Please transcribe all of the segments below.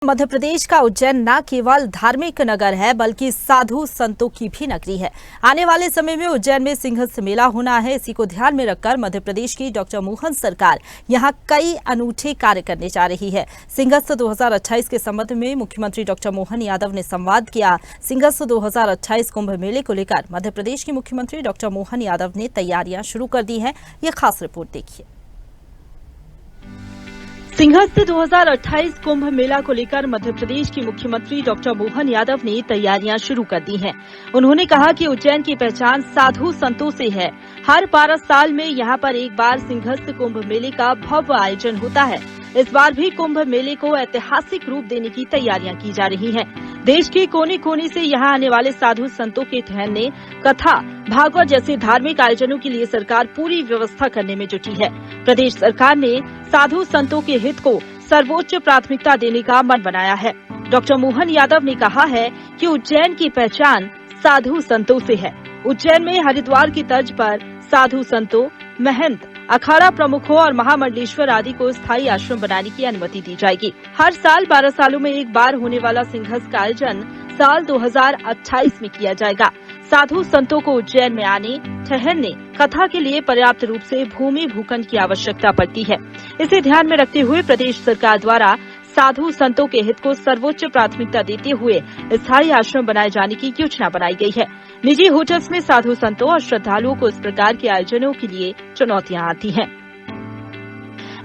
मध्य प्रदेश का उज्जैन न केवल धार्मिक नगर है बल्कि साधु संतों की भी नगरी है। आने वाले समय में उज्जैन में सिंहस्थ मेला होना है। इसी को ध्यान में रखकर मध्य प्रदेश की डॉक्टर मोहन सरकार यहां कई अनूठे कार्य करने जा रही है। सिंहस्थ 2028 के संबंध में मुख्यमंत्री डॉक्टर मोहन यादव ने संवाद किया। सिंहस्थ 2028 कुंभ मेले को लेकर मध्य प्रदेश के मुख्यमंत्री डॉक्टर मोहन यादव ने तैयारियां शुरू कर दी है। ये खास रिपोर्ट देखिए। सिंहस्थ 2028 कुंभ मेला को लेकर मध्य प्रदेश की मुख्यमंत्री डॉक्टर मोहन यादव ने तैयारियां शुरू कर दी हैं। उन्होंने कहा कि उज्जैन की पहचान साधु संतों से है। हर 12 साल में यहां पर एक बार सिंहस्थ कुंभ मेले का भव्य आयोजन होता है। इस बार भी कुंभ मेले को ऐतिहासिक रूप देने की तैयारियां की जा रही हैं। देश के कोने कोने से यहां आने वाले साधु संतों के ठहरने, कथा, भागवत जैसे धार्मिक आयोजनों के लिए सरकार पूरी व्यवस्था करने में जुटी है। प्रदेश सरकार ने साधु संतों के हित को सर्वोच्च प्राथमिकता देने का मन बनाया है। डॉक्टर मोहन यादव ने कहा है कि उज्जैन की पहचान साधु संतों से है। उज्जैन में हरिद्वार की तर्ज पर साधु संतों, महंत, अखाड़ा प्रमुखों और महामंडलेश्वर आदि को स्थायी आश्रम बनाने की अनुमति दी जाएगी। हर साल 12 सालों में एक बार होने वाला सिंहस्थ का आयोजन साल 2028 में किया जाएगा। साधु संतों को उज्जैन में आने, ठहरने, कथा के लिए पर्याप्त रूप से भूमि भूखंड की आवश्यकता पड़ती है। इसे ध्यान में रखते हुए प्रदेश सरकार द्वारा साधु संतों के हित को सर्वोच्च प्राथमिकता देते हुए स्थायी आश्रम बनाए जाने की योजना बनाई गई है। निजी होटल्स में साधु संतों और श्रद्धालुओं को इस प्रकार के आयोजनों के लिए चुनौतियां आती हैं।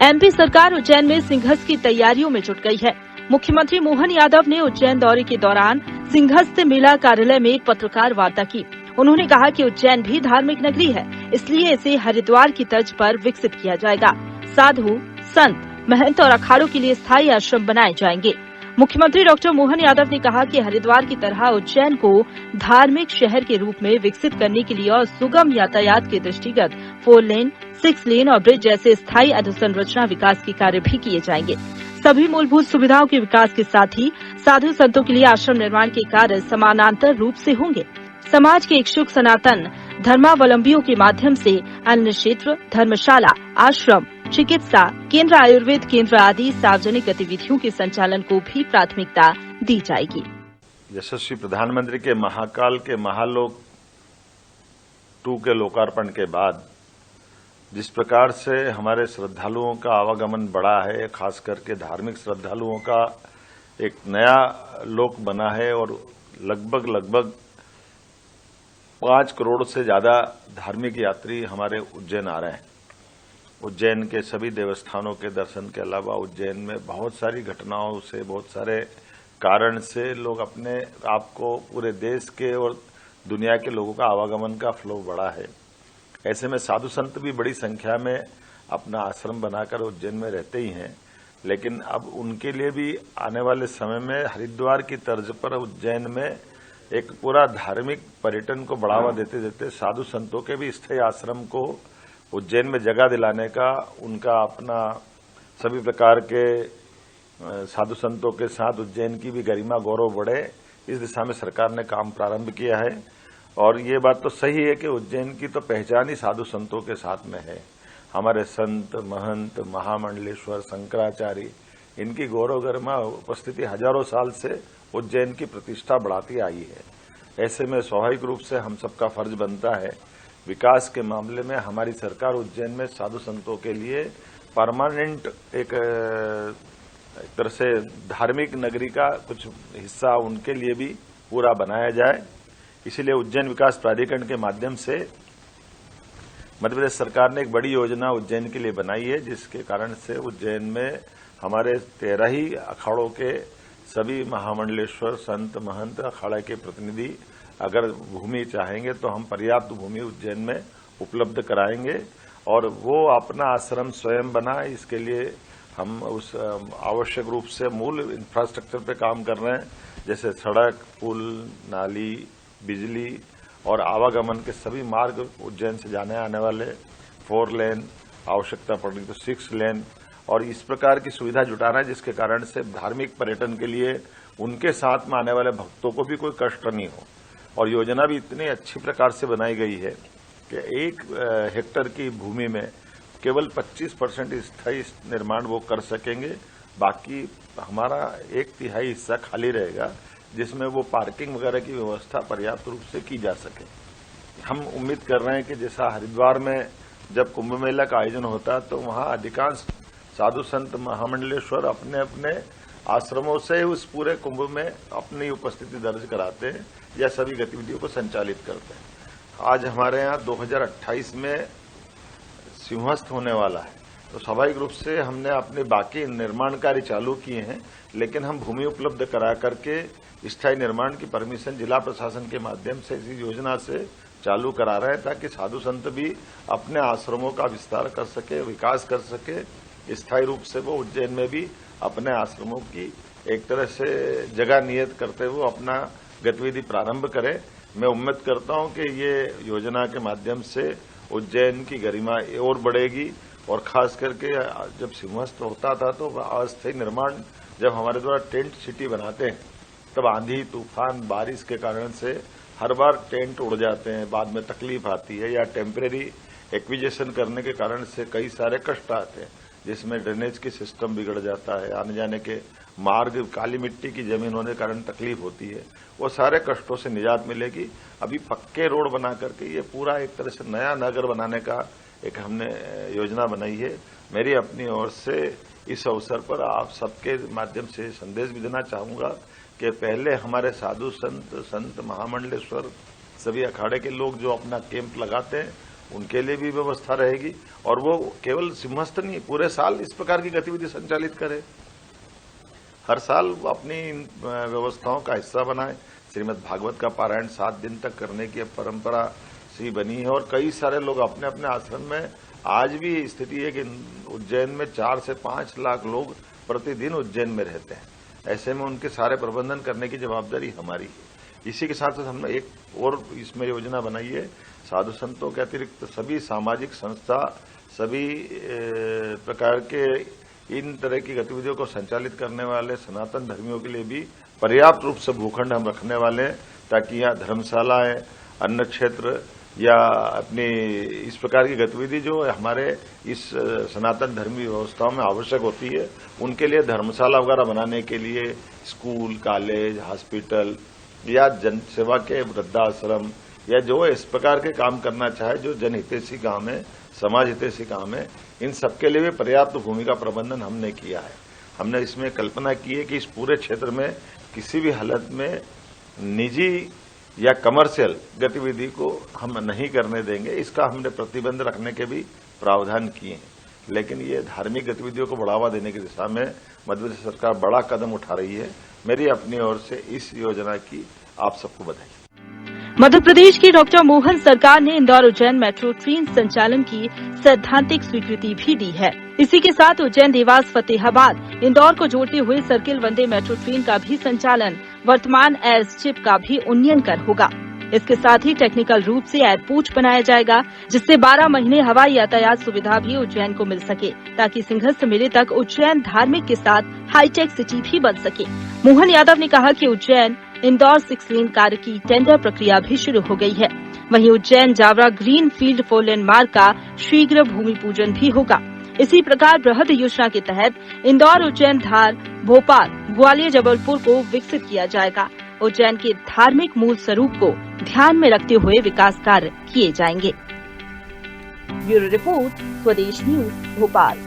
एमपी सरकार उज्जैन में सिंहस्थ की तैयारियों में जुट गई है। मुख्यमंत्री मोहन यादव ने उज्जैन दौरे के दौरान सिंहस्थ मेला कार्यालय में एक पत्रकार वार्ता की। उन्होंने कहा कि उज्जैन भी धार्मिक नगरी है, इसलिए इसे हरिद्वार की तर्ज पर विकसित किया जाएगा। साधु, संत, महंत और अखाड़ों के लिए स्थायी आश्रम बनाए जाएंगे। मुख्यमंत्री डॉक्टर मोहन यादव ने कहा कि हरिद्वार की तरह उज्जैन को धार्मिक शहर के रूप में विकसित करने के लिए और सुगम यातायात के दृष्टिगत 4 लेन, 6 लेन और ब्रिज जैसे स्थायी अधोसंरचना विकास के कार्य भी किए जाएंगे। सभी मूलभूत सुविधाओं के विकास के साथ ही साधु संतों के लिए आश्रम निर्माण के कार्य समानांतर रूप से होंगे। समाज के इच्छुक सनातन धर्मावलंबियों के माध्यम से अन्न क्षेत्र, धर्मशाला, आश्रम, चिकित्सा केंद्र, आयुर्वेद केंद्र आदि सार्वजनिक गतिविधियों के संचालन को भी प्राथमिकता दी जाएगी। यशस्वी प्रधानमंत्री के महाकाल के महालोक 2 के लोकार्पण के बाद जिस प्रकार से हमारे श्रद्धालुओं का आवागमन बढ़ा है, खास करके धार्मिक श्रद्धालुओं का एक नया लोक बना है और लगभग 5 करोड़ से ज्यादा धार्मिक यात्री हमारे उज्जैन आ रहे हैं। उज्जैन के सभी देवस्थानों के दर्शन के अलावा उज्जैन में बहुत सारी घटनाओं से, बहुत सारे कारण से लोग अपने आप को पूरे देश के और दुनिया के लोगों का आवागमन का फ्लो बढ़ा है। ऐसे में साधु संत भी बड़ी संख्या में अपना आश्रम बनाकर उज्जैन में रहते ही हैं, लेकिन अब उनके लिए भी आने वाले समय में हरिद्वार की तर्ज पर उज्जैन में एक पूरा धार्मिक पर्यटन को बढ़ावा देते देते साधु संतों के भी स्थायी आश्रम को उज्जैन में जगह दिलाने का, उनका अपना सभी प्रकार के साधु संतों के साथ उज्जैन की भी गरिमा गौरव बढ़े, इस दिशा में सरकार ने काम प्रारंभ किया है। और ये बात तो सही है कि उज्जैन की तो पहचान ही साधु संतों के साथ में है। हमारे संत, महंत, महामंडलेश्वर, शंकराचार्य, इनकी गौरव गरिमा उपस्थिति हजारों साल से उज्जैन की प्रतिष्ठा बढ़ाती आई है। ऐसे में स्वाभाविक रूप से हम सबका फर्ज बनता है, विकास के मामले में हमारी सरकार उज्जैन में साधु संतों के लिए परमानेंट एक तरह से धार्मिक नगरी का कुछ हिस्सा उनके लिए भी पूरा बनाया जाए। इसीलिए उज्जैन विकास प्राधिकरण के माध्यम से मध्य प्रदेश सरकार ने एक बड़ी योजना उज्जैन के लिए बनाई है, जिसके कारण से उज्जैन में हमारे 13 ही अखाड़ों के सभी महामंडलेश्वर, संत, महंत, अखाड़ा के प्रतिनिधि अगर भूमि चाहेंगे तो हम पर्याप्त भूमि उज्जैन में उपलब्ध कराएंगे और वो अपना आश्रम स्वयं बनाए। इसके लिए हम उस आवश्यक रूप से मूल इंफ्रास्ट्रक्चर पे काम कर रहे हैं, जैसे सड़क, पुल, नाली, बिजली और आवागमन के सभी मार्ग, उज्जैन से जाने आने वाले 4 लेन, आवश्यकता पड़ेगी तो 6 लेन, और इस प्रकार की सुविधा जुटाना है जिसके कारण से धार्मिक पर्यटन के लिए उनके साथ में आने वाले भक्तों को भी कोई कष्ट नहीं हो। और योजना भी इतनी अच्छी प्रकार से बनाई गई है कि 1 हेक्टेयर की भूमि में केवल 25% स्थायी निर्माण वो कर सकेंगे बाकी हमारा 1/3 हिस्सा खाली रहेगा, जिसमें वो पार्किंग वगैरह की व्यवस्था पर्याप्त रूप से की जा सके। हम उम्मीद कर रहे हैं कि जैसा हरिद्वार में जब कुंभ मेला का आयोजन होता है तो वहां अधिकांश साधु संत महामंडलेश्वर अपने अपने आश्रमों से उस पूरे कुंभ में अपनी उपस्थिति दर्ज कराते हैं या सभी गतिविधियों को संचालित करते हैं। आज हमारे यहाँ 2028 में सिंहस्थ होने वाला है, तो स्वाभाविक रूप से हमने अपने बाकी निर्माण कार्य चालू किए हैं, लेकिन हम भूमि उपलब्ध करा करके स्थायी निर्माण की परमिशन जिला प्रशासन के माध्यम से इसी योजना से चालू करा रहे हैं, ताकि साधु संत भी अपने आश्रमों का विस्तार कर सके, विकास कर सके। स्थायी रूप से वो उज्जैन में भी अपने आश्रमों की एक तरह से जगह नियत करते हुए अपना गतिविधि प्रारंभ करें। मैं उम्मीद करता हूं कि ये योजना के माध्यम से उज्जैन की गरिमा और बढ़ेगी, और खास करके जब सिंहस्थ होता था तो अस्थायी निर्माण जब हमारे द्वारा टेंट सिटी बनाते हैं तब आंधी तूफान बारिश के कारण से हर बार टेंट उड़ जाते हैं, बाद में तकलीफ आती है, या टेम्परेरी एक्विजिशन करने के कारण से कई सारे कष्ट आते हैं, जिसमें ड्रेनेज की सिस्टम बिगड़ जाता है, आने जाने के मार्ग काली मिट्टी की जमीन होने के कारण तकलीफ होती है। वो सारे कष्टों से निजात मिलेगी। अभी पक्के रोड बना करके ये पूरा एक तरह से नया नगर बनाने का एक हमने योजना बनाई है। मेरी अपनी ओर से इस अवसर पर आप सबके माध्यम से संदेश भी देना चाहूंगा कि पहले हमारे साधु संत महामंडलेश्वर सभी अखाड़े के लोग जो अपना कैंप लगाते हैं उनके लिए भी व्यवस्था रहेगी, और वो केवल सिंहस्थ नहीं पूरे साल इस प्रकार की गतिविधि संचालित करे। हर साल वो अपनी इन व्यवस्थाओं का हिस्सा बनाए। श्रीमद् भागवत का पारायण 7 दिन तक करने की परंपरा सी बनी है, और कई सारे लोग अपने अपने आश्रम में आज भी स्थिति है कि उज्जैन में 4 से 5 लाख लोग प्रतिदिन उज्जैन में रहते हैं। ऐसे में उनके सारे प्रबंधन करने की जवाबदारी हमारी है। इसी के साथ साथ हमने एक और इसमें योजना बनाई है, साधु संतों के अतिरिक्त सभी सामाजिक संस्था, सभी प्रकार के इन तरह की गतिविधियों को संचालित करने वाले सनातन धर्मियों के लिए भी पर्याप्त रूप से भूखंड हम रखने वाले हैं, ताकि यहाँ धर्मशालाएं, अन्न क्षेत्र या अपनी इस प्रकार की गतिविधि जो हमारे इस सनातन धर्मी व्यवस्थाओं में आवश्यक होती है, उनके लिए धर्मशाला वगैरह बनाने के लिए स्कूल, कॉलेज, हॉस्पिटल या जन सेवा के वृद्धाश्रम या जो इस प्रकार के काम करना चाहे जो जनहितैषी काम है, समाज हितैषी काम है, इन सबके लिए भी पर्याप्त भूमि का प्रबंधन हमने किया है। हमने इसमें कल्पना की है कि इस पूरे क्षेत्र में किसी भी हालत में निजी या कमर्शियल गतिविधि को हम नहीं करने देंगे। इसका हमने प्रतिबंध रखने के भी प्रावधान किए हैं, लेकिन ये धार्मिक गतिविधियों को बढ़ावा देने की दिशा में मध्य प्रदेश सरकार बड़ा कदम उठा रही है। मेरी अपनी ओर से इस योजना की आप सबको बधाई। मध्य प्रदेश की डॉक्टर मोहन सरकार ने इंदौर उज्जैन मेट्रो ट्रेन संचालन की सैद्धांतिक स्वीकृति भी दी है। इसी के साथ उज्जैन, देवास, फतेहाबाद, इंदौर को जोड़ते हुए सर्किल वंदे मेट्रो ट्रेन का भी संचालन वर्तमान एयरस्ट्रिप का भी उन्नयन कर होगा। इसके साथ ही टेक्निकल रूप से एयरपोर्ट बनाया जाएगा, जिससे 12 महीने हवाई यातायात सुविधा भी उज्जैन को मिल सके, ताकि सिंहस्थ मेले तक उज्जैन धार्मिक के साथ हाईटेक सिटी भी बन सके। मोहन यादव ने कहा कि उज्जैन इंदौर 6 लेन कार्य की टेंडर प्रक्रिया भी शुरू हो गई है। वहीं उज्जैन जावरा ग्रीन फील्ड 4 लेन मार्ग का शीघ्र भूमि पूजन भी होगा। इसी प्रकार बृहद योजना के तहत इंदौर, उज्जैन, धार, भोपाल, ग्वालियर, जबलपुर को विकसित किया जाएगा। उज्जैन के धार्मिक मूल स्वरूप को ध्यान में रखते हुए विकास कार्य किए जाएंगे। ब्यूरो रिपोर्ट, स्वदेश न्यूज, भोपाल।